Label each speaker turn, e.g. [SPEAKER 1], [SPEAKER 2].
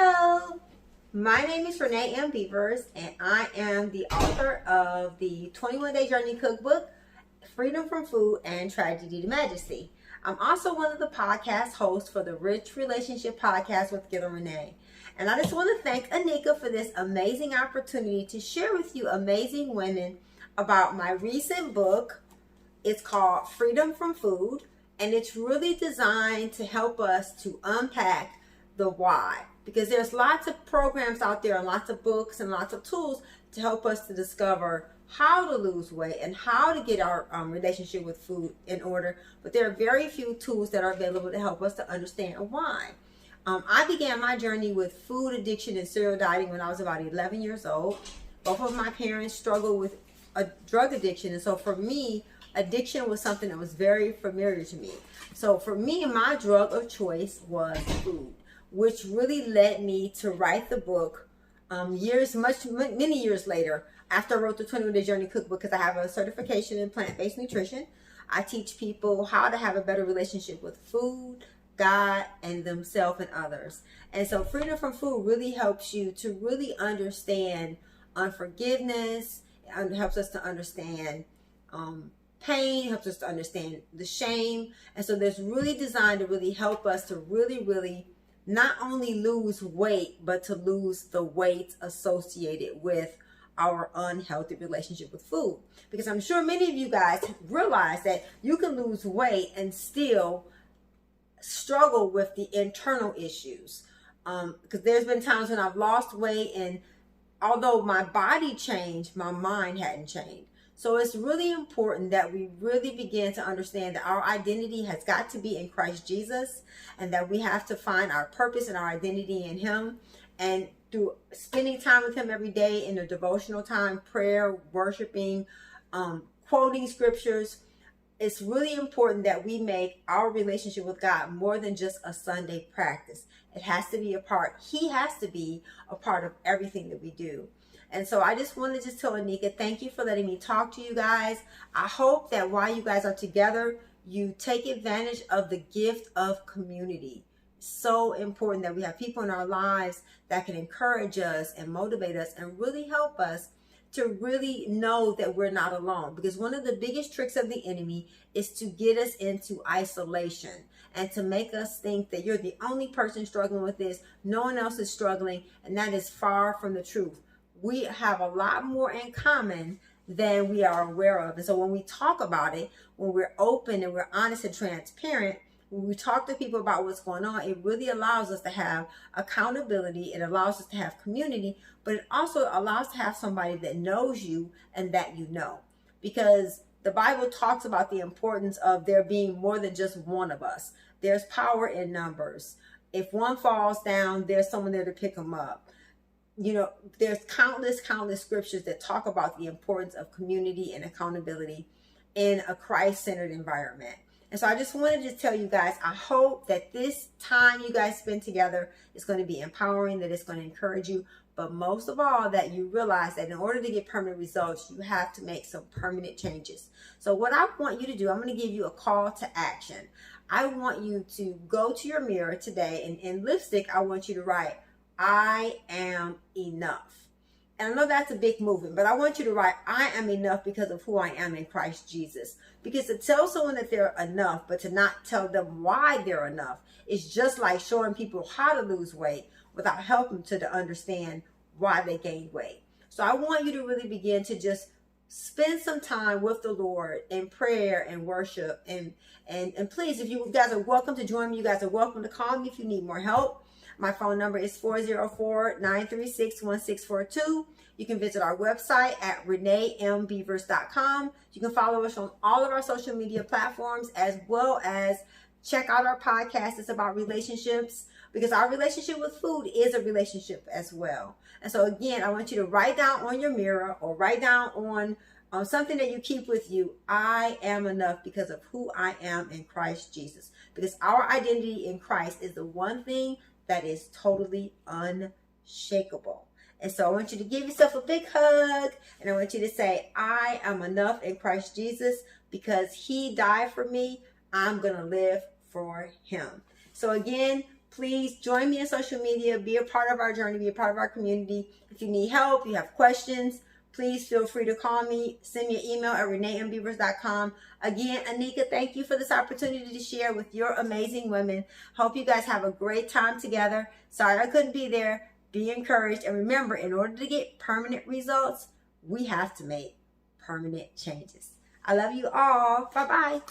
[SPEAKER 1] Hello, my name is Renee M. Beavers, and I am the author of the 21-Day Journey Cookbook, Freedom from Food and Tragedy to Majesty. I'm also one of the podcast hosts for the Rich Relationship Podcast with Gil&Renée. And I just want to thank Anika for this amazing opportunity to share with you amazing women about my recent book. It's called Freedom from Food, and it's really designed to help us to unpack the why. Because there's lots of programs out there and lots of books and lots of tools to help us to discover how to lose weight and how to get our relationship with food in order. But there are very few tools that are available to help us to understand why. I began my journey with food addiction and serial dieting when I was about 11 years old. Both of my parents struggled with a drug addiction. And so for me, addiction was something that was very familiar to me. So for me, my drug of choice was food, which really led me to write the book many years later after I wrote the 21-Day Journey Cookbook, because I have a certification in plant-based nutrition. I teach people how to have a better relationship with food, God, and themselves and others. And so Freedom from Food really helps you to really understand unforgiveness. It helps us to understand pain, helps us to understand the shame. And so there's really designed to really help us to really not only lose weight, but to lose the weight associated with our unhealthy relationship with food. Because I'm sure many of you guys realize that you can lose weight and still struggle with the internal issues. Because there's been times when I've lost weight, and although my body changed, my mind hadn't changed. So it's really important that we really begin to understand that our identity has got to be in Christ Jesus, and that we have to find our purpose and our identity in Him. And through spending time with Him every day in a devotional time, prayer, worshiping, quoting scriptures, it's really important that we make our relationship with God more than just a Sunday practice. It has to be a part. He has to be a part of everything that we do. And so I just wanted to tell Anika, thank you for letting me talk to you guys. I hope that while you guys are together, you take advantage of the gift of community. So important that we have people in our lives that can encourage us and motivate us and really help us to really know that we're not alone. Because one of the biggest tricks of the enemy is to get us into isolation and to make us think that you're the only person struggling with this. No one else is struggling, and that is far from the truth. We have a lot more in common than we are aware of. And so when we talk about it, when we're open and we're honest and transparent, when we talk to people about what's going on, it really allows us to have accountability. It allows us to have community, but it also allows us to have somebody that knows you and that you know. Because the Bible talks about the importance of there being more than just one of us. There's power in numbers. If one falls down, there's someone there to pick them up. You know, there's countless scriptures that talk about the importance of community and accountability in a Christ-centered environment. And so I just wanted to tell you guys, I hope that this time you guys spend together is going to be empowering, that it's going to encourage you, but most of all, that you realize that in order to get permanent results, you have to make some permanent changes. So what I want you to do, I'm going to give you a call to action. I want you to go to your mirror today, and in lipstick, I want you to write, I am enough. And I know that's a big movement, but I want you to write, I am enough because of who I am in Christ Jesus. Because to tell someone that they're enough, but to not tell them why they're enough, is just like showing people how to lose weight without helping them to understand why they gained weight. So I want you to really begin to just spend some time with the Lord in prayer and worship. And please, if you guys are welcome to join me, you guys are welcome to call me if you need more help. My phone number is 404-936-1642. You can visit our website at ReneeMBeavers.com. You can follow us on all of our social media platforms, as well as check out our podcast. It's about relationships, because our relationship with food is a relationship as well. And so again, I want you to write down on your mirror or write down on something that you keep with you, I am enough because of who I am in Christ Jesus. Because our identity in Christ is the one thing that is totally unshakable. And so I want you to give yourself a big hug, and I want you to say, I am enough in Christ Jesus because He died for me. I'm going to live for Him. So again, Please join me in social media. Be a part of our journey. Be a part of our community. If you need help, you have questions, please feel free to call me. Send me an email at reneembeavers.com. Again, Anika, thank you for this opportunity to share with your amazing women. Hope you guys have a great time together. Sorry I couldn't be there. Be encouraged. And remember, in order to get permanent results, we have to make permanent changes. I love you all. Bye-bye.